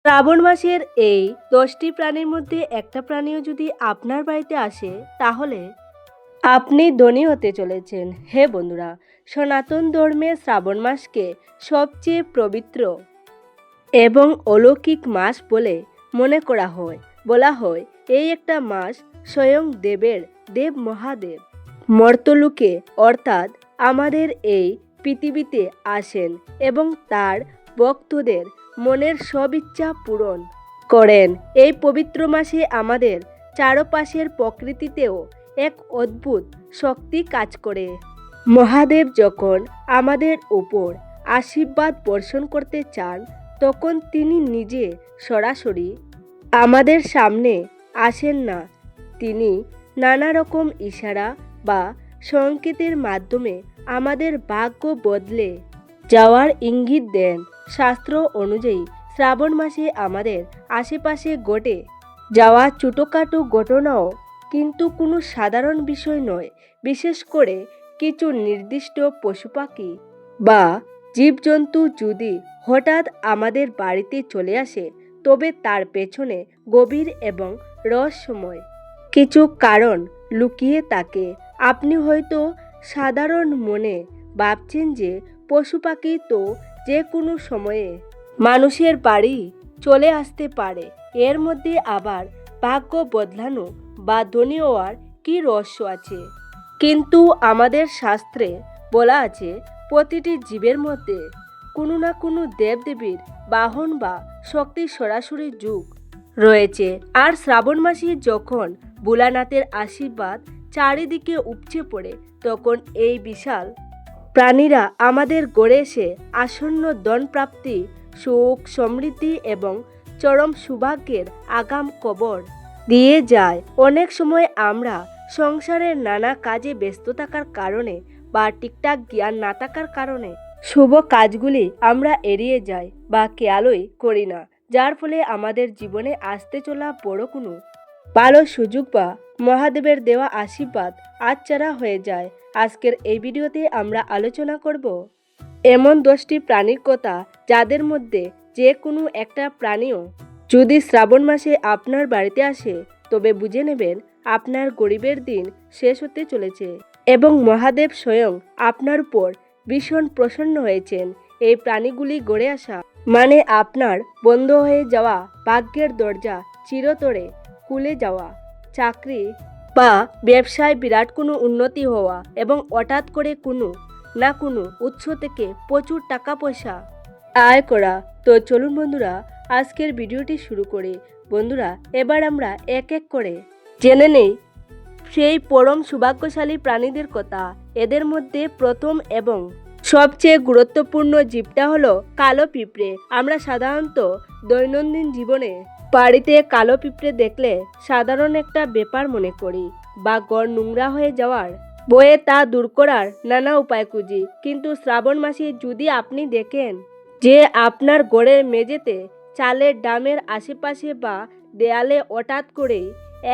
শ্রাবণ মাসের এই 10টি প্রাণীর মধ্যে একটা প্রাণীও যদি আপনার বাড়িতে আসে তাহলে আপনি ধনী হতে চলেছেন। হে বন্ধুরা, সনাতন ধর্মে শ্রাবণ মাসকে সবচেয়ে পবিত্র এবং অলৌকিক মাস বলে মনে করা হয়। বলা হয় এই একটা মাস স্বয়ং দেব মহাদেব মর্তলোকে অর্থাৎ আমাদের এই পৃথিবীতে আসেন এবং তার ভক্তদের মনের সব ইচ্ছা পূরণ করেন। এই পবিত্র মাসে আমাদের চারপাশের প্রকৃতিতেও এক অদ্ভুত শক্তি কাজ করে। মহাদেব যখন আমাদের উপর আশীর্বাদ বর্ষণ করতে চান তখন তিনি নিজে সরাসরি আমাদের সামনে আসেন না, তিনি নানা রকম ইশারা বা সংকেতের মাধ্যমে আমাদের ভাগ্য বদলে যাওয়ার ইঙ্গিত দেন। শাস্ত্র অনুযায়ী শ্রাবণ মাসে আমাদের আশেপাশে ঘটে যাওয়া ছোটোখাটো ঘটনাও কিন্তু কোনো সাধারণ বিষয় নয়। বিশেষ করে কিছু নির্দিষ্ট পশু পাখি বা জীবজন্তু যদি হঠাৎ আমাদের বাড়িতে চলে আসে তবে তার পেছনে গভীর এবং রহস্যময় কিছু কারণ লুকিয়ে থাকে। আপনি হয়তো সাধারণ মনে ভাবছেন যে পশু পাখি তো যে কোনো সময়ে মানুষের বাড়ি চলে আসতে পারে, এর মধ্যে আবার ভাগ্য বদলানো বা ধনী হওয়ার কী রহস্য আছে? কিন্তু আমাদের শাস্ত্রে বলা আছে প্রতিটি জীবের মধ্যে কোনো না কোনো দেবদেবীর বাহন বা শক্তির সরাসরি যুগ রয়েছে। আর শ্রাবণ মাসে যখন ভোলানাথের আশীর্বাদ চারিদিকে উপচে পড়ে তখন এই বিশাল প্রাণীরা আমাদের গড়ে এসে আসন্ন ধনপ্রাপ্তি, সুখ, সমৃদ্ধি এবং চরম সৌভাগ্যের আগাম খবর দিয়ে যায়। অনেক সময় আমরা সংসারের নানা কাজে ব্যস্ত থাকার কারণে বা ঠিকঠাক জ্ঞান না থাকার কারণে শুভ কাজগুলি আমরা এড়িয়ে যাই বা খেয়ালই করি না, যার ফলে আমাদের জীবনে আসতে চলা বড় কোনো ভালো সুযোগ বা মহাদেবের দেওয়া আশীর্বাদ আচ্ছাড়া হয়ে যায়। আজকের এই ভিডিওতে আমরা আলোচনা করব এমন 10টি প্রাণীর কথা যাদের মধ্যে যে কোনো একটা প্রাণীও যদি শ্রাবণ মাসে আপনার বাড়িতে আসে তবে বুঝে নেবেন আপনার গরিবের দিন শেষ হতে চলেছে এবং মহাদেব স্বয়ং আপনার উপর ভীষণ প্রসন্ন হয়েছেন। এই প্রাণীগুলি গড়ে আসা মানে আপনার বন্ধ হয়ে যাওয়া ভাগ্যের দরজা চিরতরে খুলে যাওয়া, চাকরি বা ব্যবসায় বিরাট কোনো উন্নতি হওয়া এবং হঠাৎ করে কোনো না কোনো উৎস থেকে প্রচুর টাকা পয়সা আয় করা। তো চলুন বন্ধুরা আজকের ভিডিওটি শুরু করি। বন্ধুরা এবার আমরা এক এক করে জেনে নেই সেই পরম সৌভাগ্যশালী প্রাণীদের কথা। এদের মধ্যে প্রথম এবং সবচেয়ে গুরুত্বপূর্ণ জীবটা হলো কালো পিঁপড়ে। আমরা সাধারণত দৈনন্দিন জীবনে বাড়িতে কালো পিঁপড়ে দেখলে সাধারণ একটা ব্যাপার মনে করি বা ঘর নোংরা হয়ে যাওয়ার বয়ে তা দূর করার নানা উপায় খুঁজি। কিন্তু শ্রাবণ মাসে যদি আপনি দেখেন যে আপনার ঘরের মেঝেতে, চালের ডামের আশেপাশে বা দেয়ালে হঠাৎ করে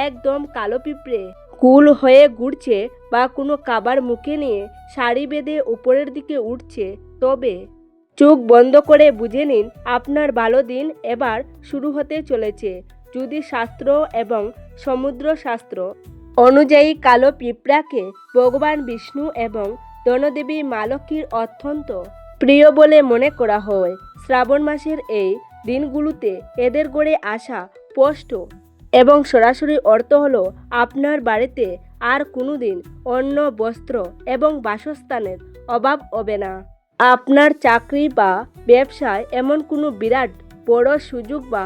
একদম কালো পিঁপড়ে কুল হয়ে ঘুরছে বা কোনো খাবার মুখে নিয়ে সারি বেঁধে উপরের দিকে উঠছে, তবে চোখ বন্ধ করে বুঝে নিন আপনার ভালো দিন এবার শুরু হতে চলেছে। যদি শাস্ত্র এবং সমুদ্র শাস্ত্র অনুযায়ী কালো পিঁপড়াকে ভগবান বিষ্ণু এবং ধনদেবী মা লক্ষ্মীর অত্যন্ত প্রিয় বলে মনে করা হয়। শ্রাবণ মাসের এই দিনগুলোতে এদের গড়ে আসা স্পষ্ট এবং সরাসরি অর্থ হলো আপনার বাড়িতে আর কোনো দিন অন্ন, বস্ত্র এবং বাসস্থানের অভাব হবে না। আপনার চাকরি বা ব্যবসায় এমন কোনো বিরাট বড় সুযোগ বা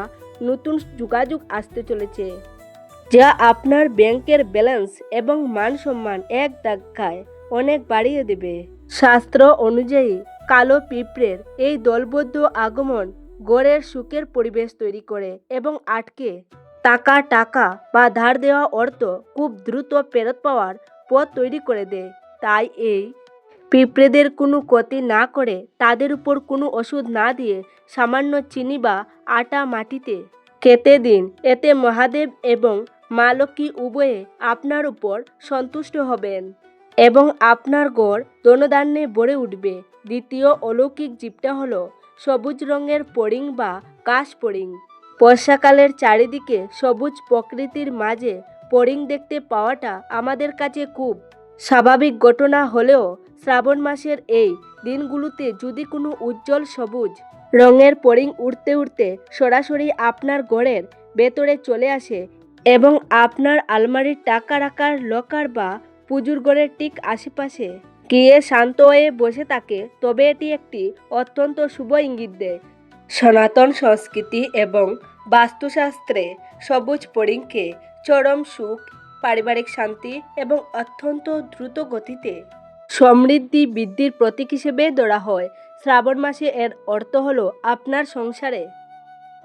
নতুন যোগাযোগ আসতে চলেছে যা আপনার ব্যাংকের ব্যালেন্স এবং মান সম্মান এক ধাক্কায় অনেক বাড়িয়ে দেবে। শাস্ত্র অনুযায়ী কালো পিঁপড়ের এই দলবদ্ধ আগমন ঘরের সুখের পরিবেশ তৈরি করে এবং আটকে টাকা বা ধার দেওয়া অর্থ খুব দ্রুত ফেরত পাওয়ার পথ তৈরি করে দেয়। তাই এই পিঁপড়েদের কোনো ক্ষতি না করে, তাদের উপর কোনো ওষুধ না দিয়ে সামান্য চিনি বা আটা মাটিতে খেতে দিন। এতে মহাদেব এবং মা লক্ষ্মী উভয়ে আপনার উপর সন্তুষ্ট হবেন এবং আপনার ঘর ধনধান্যে ভরে উঠবে। দ্বিতীয় অলৌকিক জীবটা হলো সবুজ রঙের ফড়িং বা কাশফড়িং। বর্ষাকালের চারিদিকে সবুজ প্রকৃতির মাঝে ফড়িং দেখতে পাওয়াটা আমাদের কাছে খুব স্বাভাবিক ঘটনা হলেও শ্রাবণ মাসের এই দিনগুলোতে যদি কোনো উজ্জ্বল সবুজ রঙের ফড়িং উড়তে উড়তে সরাসরি আপনার ঘরের ভেতরে চলে আসে এবং আপনার আলমারির টাকা রাখার লকার বা পুজোর ঘরের ঠিক আশেপাশে গিয়ে শান্ত হয়ে বসে থাকে, তবে এটি একটি অত্যন্ত শুভ ইঙ্গিত দেয়। সনাতন সংস্কৃতি এবং বাস্তুশাস্ত্রে সবুজ ফড়িংকে চরম সুখ, পারিবারিক শান্তি এবং অত্যন্ত দ্রুত গতিতে সমৃদ্ধি বৃদ্ধির প্রতীক হিসেবে ধরা হয়। শ্রাবণ মাসে এর অর্থ হলো আপনার সংসারে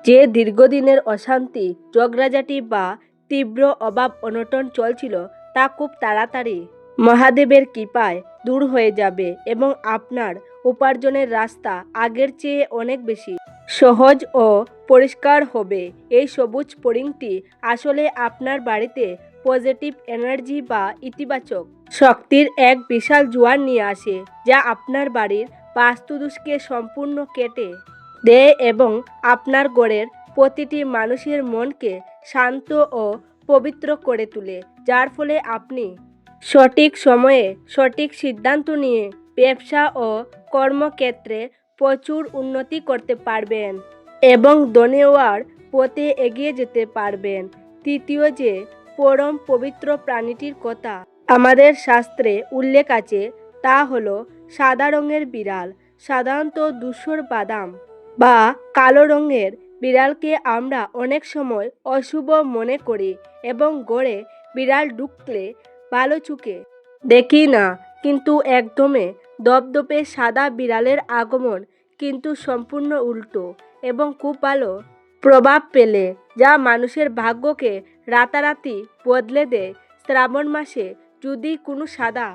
যে দীর্ঘদিনের অশান্তি, ঝগড়াঝাটি বা তীব্র অভাব অনটন চলছিল তা খুব তাড়াতাড়ি মহাদেবের কৃপায় দূর হয়ে যাবে এবং আপনার উপার্জনের রাস্তা আগের চেয়ে অনেক বেশি সহজ ও পরিষ্কার হবে। এই সবুজ ফড়িংটি আসলে আপনার বাড়িতে পজিটিভ এনার্জি বা ইতিবাচক শক্তির এক বিশাল জোয়ার নিয়ে আসে, যা আপনার বাড়ির বাস্তুদোষকে সম্পূর্ণ কেটে দেয় এবং আপনার ঘরের প্রতিটি মানুষের মনকে শান্ত ও পবিত্র করে তোলে, যার ফলে আপনি সঠিক সময়ে সঠিক সিদ্ধান্ত নিয়ে ব্যবসা ও কর্মক্ষেত্রে প্রচুর উন্নতি করতে পারবেন এবং ধনী হওয়ার পথে এগিয়ে যেতে পারবেন। তৃতীয় যে পরম পবিত্র প্রাণীটির কথা আমাদের শাস্ত্রে উল্লেখ আছে তা হলো সাদা রঙের বিড়াল। সাধারণত ধূসর বাদাম বা কালো রঙের বিড়ালকে আমরা অনেক সময় অশুভ মনে করি এবং ঘরে বিড়াল ঢুকলে ভালো চোখে দেখি না, কিন্তু একদমে দপদপে সাদা বিড়ালের আগমন কিন্তু সম্পূর্ণ উল্টো এবং খুব ভালো প্রভাব পেলে যা মানুষের ভাগ্যকে রাতারাতি বদলে দেয়। শ্রাবণ মাসে যদি কোনো সাদা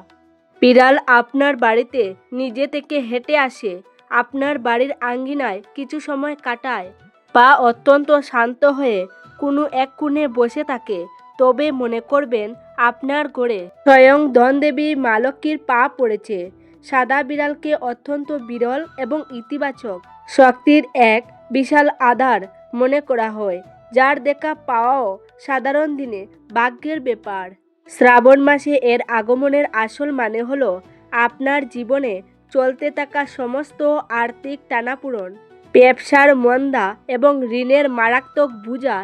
বিড়াল আপনার বাড়িতে নিজে থেকে হেঁটে আসে, আপনার বাড়ির আঙ্গিনায় কিছু সময় কাটায় বা অত্যন্ত শান্ত হয়ে কোনো এক কোণে বসে থাকে, তবে মনে করবেন আপনার ঘরে স্বয়ং ধনদেবী মা লক্ষ্মীর পা পড়েছে। সাদা বিড়ালকে অত্যন্ত বিরল এবং ইতিবাচক শক্তির এক বিশাল আধার মনে করা হয়, যার দেখা পাওয়াও সাধারণ দিনে ভাগ্যের ব্যাপার। শ্রাবণ মাসে এর আগমনের আসল মানে হলো আপনার জীবনে চলতে থাকা সমস্ত আর্থিক টানাপোড়েন, ব্যবসার মন্দা এবং ঋণের মারাত্মক বোঝা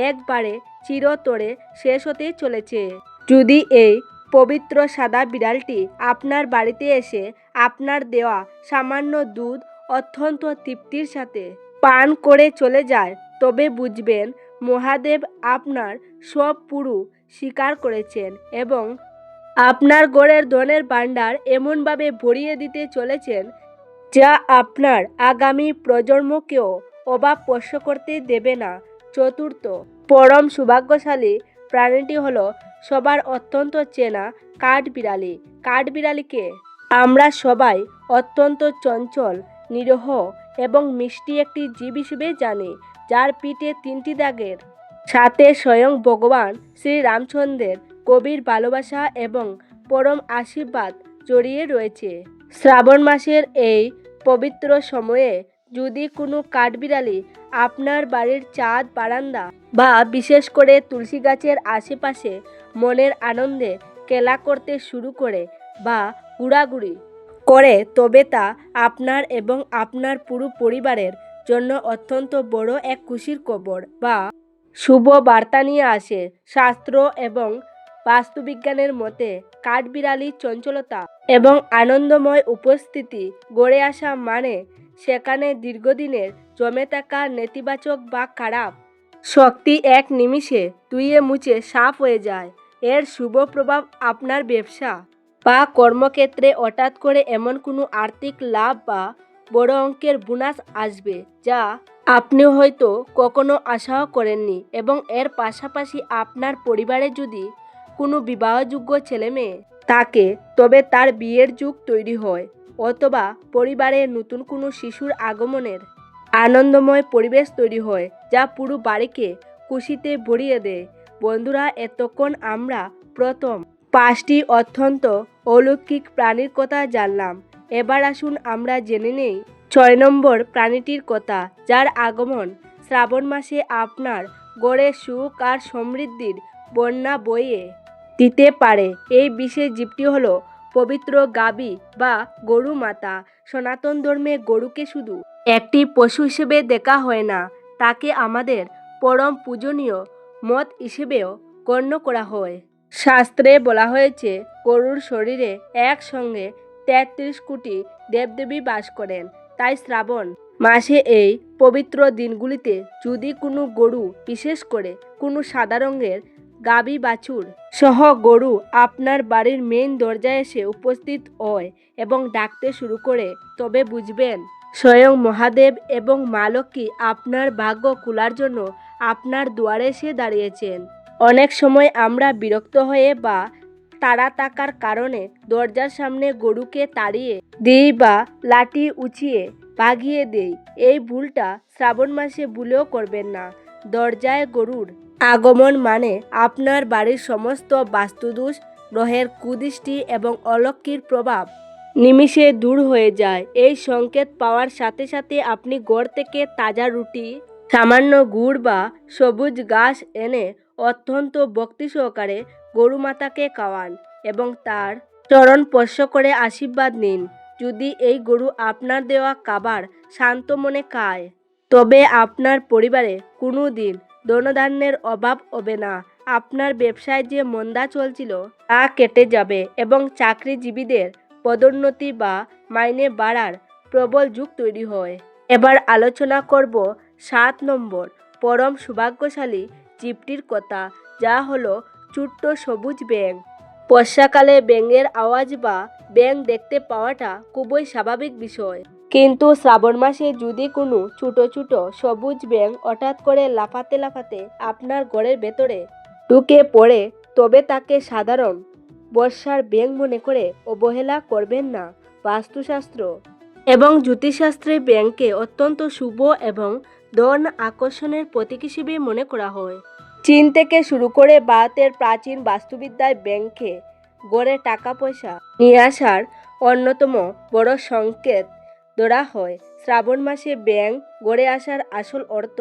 একবারে চিরতরে শেষ হতে চলেছে। যদি এই পবিত্র সাদা বিড়ালটি আপনার বাড়িতে এসে আপনার দেওয়া সামান্য দুধ অত্যন্ত তৃপ্তির সাথে পান করে চলে যায়, তবে বুঝবেন মহাদেব আপনার সব পুরো স্বীকার করেছেন এবং আপনার ঘরের ধনের ভাণ্ডার এমনভাবে ভরিয়ে দিতে চলেছেন যা আপনার আগামী প্রজন্মকেও অভাব স্পর্শ করতে দেবে না। চতুর্থ পরম সৌভাগ্যশালী প্রাণীটি হলো সবার অত্যন্ত চেনা কাঠবিড়ালি। কাঠবিড়ালিকে আমরা সবাই অত্যন্ত চঞ্চল, নিরীহ এবং মিষ্টি একটি জীব হিসেবে জানি, যার পিঠে 3টি দাগের সাথে স্বয়ং ভগবান শ্রীরামচন্দ্রের গভীর ভালোবাসা এবং পরম আশীর্বাদ জড়িয়ে রয়েছে। শ্রাবণ মাসের এই পবিত্র সময়ে যদি কোনো কাঠবিড়ালি আপনার বাড়ির ছাদ, বারান্দা বা বিশেষ করে তুলসী গাছের আশেপাশে মনের আনন্দে খেলা করতে শুরু করে বা ঘোরাঘুরি করে, তবে তা আপনার এবং আপনার পুরো পরিবারের জন্য অত্যন্ত বড় এক খুশির খবর বা শুভ বার্তা নিয়ে আসে। শাস্ত্র এবং বাস্তুবিজ্ঞানের মতে কাঠবিড়ালির চঞ্চলতা এবং আনন্দময় উপস্থিতি গড়ে আসা মানে সেখানে দীর্ঘদিনের জমে থাকা নেতিবাচক বা খারাপ শক্তি এক নিমিষে ধুয়ে মুছে সাফ হয়ে যায়। এর শুভ প্রভাব আপনার ব্যবসা বা কর্মক্ষেত্রে হঠাৎ করে এমন কোনো আর্থিক লাভ বা বড় অঙ্কের বোনাস আসবে যা আপনি হয়তো কখনো আশাও করেননি এবং এর পাশাপাশি আপনার পরিবারে যদি কোনো বিবাহযোগ্য ছেলেমেয়ে থাকে, তবে তার বিয়ের যুগ তৈরি হয় অথবা পরিবারে নতুন কোনো শিশুর আগমনের আনন্দময় পরিবেশ তৈরি হয় যা পুরো বাড়িকে খুশিতে ভরিয়ে দেয়। বন্ধুরা, এতক্ষণ আমরা প্রথম 5টি অত্যন্ত অলৌকিক প্রাণীর কথা জানলাম। এবার আসুন আমরা জেনে নেই 6 নম্বর প্রাণীটির কথা, যার আগমন শ্রাবণ মাসে আপনার গড়ে সুখ আর সমৃদ্ধির বন্যা বইয়ে দিতে পারে। এই বিশেষ জীবটি হলো পবিত্র গাভী বা গরু মাতা। সনাতন ধর্মে গরুকে শুধু একটি পশু হিসেবে দেখা হয় না, তাকে আমাদের পরম পূজনীয় মত হিসেবেও গণ্য করা হয়। শাস্ত্রে বলা হয়েছে গরুর শরীরে একসঙ্গে ৩৩ কোটি দেবদেবী বাস করেন। তাই শ্রাবণ মাসে এই পবিত্র দিনগুলিতে যদি কোনো গরু, বিশেষ করে কোনো সাদা রঙের গাভী বাছুর সহ গরু আপনার বাড়ির মেইন দরজায় এসে উপস্থিত হয় এবং ডাকতে শুরু করে, তবে বুঝবেন স্বয়ং মহাদেব এবং মা লক্ষ্মী আপনার ভাগ্য খোলার জন্য আপনার দুয়ারে এসে দাঁড়িয়েছেন। অনেক সময় আমরা বিরক্ত হয়ে বা তাড়া থাকার কারণে দরজার সামনে গরুকে তাড়িয়ে দিই বা লাঠি উঁচিয়ে ভাগিয়ে দেই। এই ভুলটা শ্রাবণ মাসে ভুলেও করবেন না। দরজায় গরুর আগমন মানে আপনার বাড়ির সমস্ত বাস্তুদোষ, গ্রহের কুদৃষ্টি এবং অলক্ষ্মীর প্রভাব নিমিষে দূর হয়ে যায়। এই সংকেত পাওয়ার সাথে সাথে আপনি ঘর থেকে তাজা রুটি, সামান্য গুড় বা সবুজ ঘাস এনে অত্যন্ত ভক্তি সহকারে গরু মাতাকে খাওয়ান এবং তার চরণ স্পর্শ করে আশীর্বাদ নিন। যদি এই গরু আপনার দেওয়া খাবার শান্ত মনে খায়, তবে আপনার পরিবারে কোনো দিন ধনধান্যের অভাব হবে না। আপনার ব্যবসায় যে মন্দা চলছিল তা কেটে যাবে এবং চাকরিজীবীদের পদোন্নতি বা মাইনে বাড়ার প্রবল যুগ তৈরি হয়। এবার আলোচনা করব ৭ নম্বর পরম সৌভাগ্যশালী জীবটির কথা, যা হলো ছোট্ট সবুজ ব্যাঙ। বর্ষাকালে ব্যাঙের আওয়াজ বা ব্যাঙ দেখতে পাওয়াটা খুবই স্বাভাবিক বিষয়, কিন্তু শ্রাবণ মাসে যদি কোনো ছোট ছোট সবুজ ব্যাঙ হঠাৎ করে লাফাতে লাফাতে আপনার ঘরের ভেতরে ঢুকে পড়ে, তবে তাকে সাধারণ বর্ষার ব্যাঙ মনে করে অবহেলা করবেন না। বাস্তুশাস্ত্র এবং জ্যোতিষশাস্ত্রে ব্যাঙকে অত্যন্ত শুভ এবং ধন আকর্ষণের প্রতীক হিসেবে মনে করা হয়। চীন থেকে শুরু করে ভারতের প্রাচীন বাস্তুবিদ্যায় ব্যাঙকে গড়ে টাকা পয়সা নিয়ে আসার অন্যতম বড় সংকেত ধরা হয়। শ্রাবণ মাসে ব্যাঙ গড়ে আসার আসল অর্থ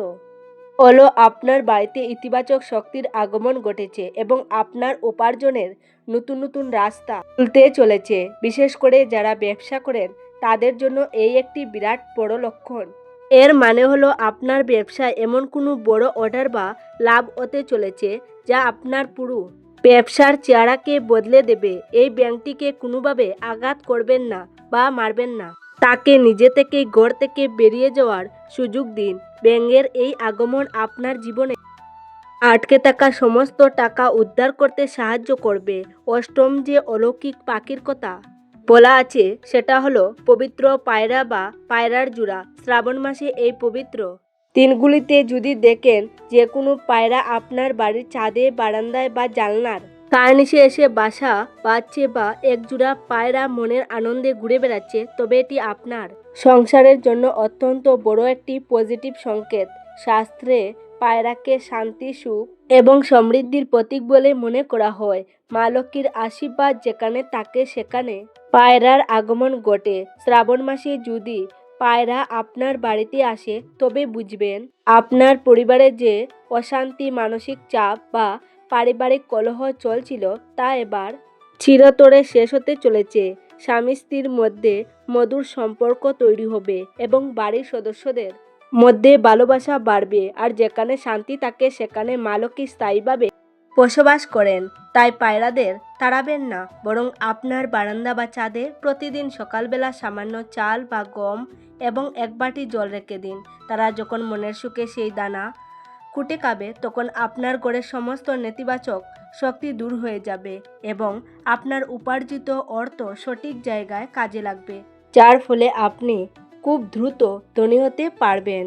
হলো আপনার বাড়িতে ইতিবাচক শক্তির আগমন ঘটেছে এবং আপনার উপার্জনের নতুন নতুন রাস্তা খুলতে চলেছে। বিশেষ করে যারা ব্যবসা করেন তাদের জন্য এই একটি বিরাট বড় লক্ষণ। এর মানে হলো আপনার ব্যবসায় এমন কোনো বড় অর্ডার বা লাভ হতে চলেছে যা আপনার পুরো ব্যবসার চেহারাকে বদলে দেবে। এই ব্যাঙটিকে কোনোভাবে আঘাত করবেন না বা মারবেন না, তাকে নিজে থেকেই ঘর থেকে বেরিয়ে যাওয়ার সুযোগ দিন। ব্যাঙের এই আগমন আপনার জীবনে আটকে থাকা সমস্ত টাকা উদ্ধার করতে সাহায্য করবে। অষ্টম যে অলৌকিক পাখির কথা বলা আছে সেটা হলো পবিত্র পায়রা বা পায়রার জোড়া। শ্রাবণ মাসে এই পবিত্র দিনগুলিতে যদি দেখেন যে কোনো পায়রা আপনার বাড়ির ছাদে, বারান্দায় বা জানলার কার্নিশে এসে বাসা বাঁধছে বা একজোড়া পায়রা মনের আনন্দে ঘুরে বেড়াচ্ছে, তবে এটি আপনার সংসারের জন্য অত্যন্ত বড় একটি পজিটিভ সংকেত। শাস্ত্রে পায়রাকে শান্তি, সুখ এবং সমৃদ্ধির প্রতীক বলে মনে করা হয়। মা লক্ষ্মীর আশীর্বাদ যেখানে থাকে সেখানে পায়রার আগমন ঘটে। শ্রাবণ মাসে যদি পায়রা আপনার বাড়িতে আসে, তবে বুঝবেন আপনার পরিবারে যে অশান্তি, মানসিক চাপ বা পারিবারিক কলহ চলছিল তা এবার চিরতরে শেষ হতে চলেছে। স্বামী স্ত্রীর মধ্যে মধুর সম্পর্ক তৈরি হবে এবং বাড়ির সদস্যদের মধ্যে ভালোবাসা বাড়বে। আর যেখানে শান্তি থাকে সেখানে মা লক্ষ্মী স্থায়ীভাবে বসবাস করেন। তাই পায়রাদের তাড়াবেন না, বরং আপনার বারান্দা বা ছাদে প্রতিদিন সকালবেলা সামান্য চাল বা গম এবং এক বাটি জল রেখে দিন। তারা যখন মনের সুখে সেই দানা কুটে খাবে, তখন আপনার ঘরের সমস্ত নেতিবাচক শক্তি দূর হয়ে যাবে এবং আপনার উপার্জিত অর্থ সঠিক জায়গায় কাজে লাগবে, যার ফলে আপনি খুব দ্রুত ধনী হতে পারবেন।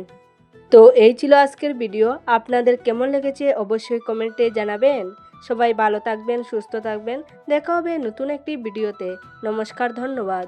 তো এই ছিল আজকের ভিডিও। আপনাদের কেমন লেগেছে অবশ্যই কমেন্টে জানাবেন। সবাই ভালো থাকবেন, সুস্থ থাকবেন। দেখা হবে নতুন একটি ভিডিওতে। নমস্কার, ধন্যবাদ।